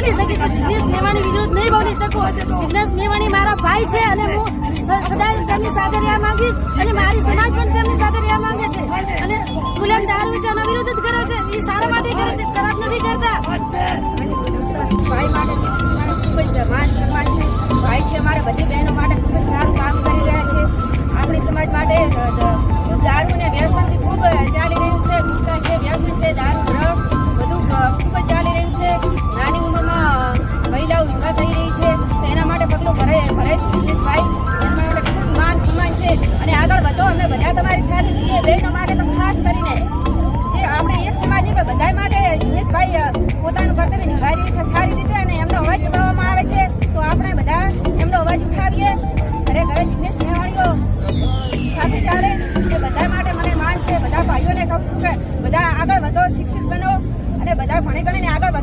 બોલી શકીશ તો જિગ્નેશ મેવાણી વિરુદ્ધ નહીં બોલી શકું. જિગ્નેશ મેવાણી મારા ભાઈ છે અને હું સદા તેમની સાથે રહેવા માંગીશ અને મારી સમાજ પણ તેમની સાથે રહેવા માંગે છે. અને ગુલામ દારૂ વેચાના વિરુદ્ધ જ કરે છે. એ સારા માટે કરે છે, ખરાબ નથી કરતા. ભાઈ માટે ખૂબ જ માન સન્માન છે. ભાઈ છે અમારા બધી બહેનો માટે ખૂબ જ સારું કામ કરી રહ્યા છે. આપણી સમાજ માટે ખૂબ દારૂ અને વ્યસનથી ખૂબ ચાલી રહ્યું છે. ગુટખા છે, વ્યસન છે, દારૂ ડ્રગ્સ બધું ખૂબ જ ચાલી રહ્યું છે. નાની ઉંમરમાં મહિલાઓ વિધવા થઈ રહી છે. તો એના માટે પગલું ભરાય છે જિગ્નેશભાઈ. એના માટે ખૂબ માન સન્માન છે. અને આગળ વધો, અમે બધા તમારી સાથે છીએ. બહેનો માટે તો ખાસ કરીને જે આપણે એક સમાજ છે બધા માટે જિગ્નેશભાઈ પોતાનું કર્તવ્ય નિભાવી રહી છે સારી રીતે. અને એમનો અવાજ દબાવવામાં આવે છે તો આપણે બધા એમનો અવાજ ઉઠાવીએ. ઘરે ઘરે જિગ્નેશ મેવાણીઓ સાથે ચાલે એ બધા માટે મને માન છે. બધા ભાઈઓને કહું છું કે બધા આગળ વધો, શિક્ષિત બનો અને બધા ભણી ગણીને આગળ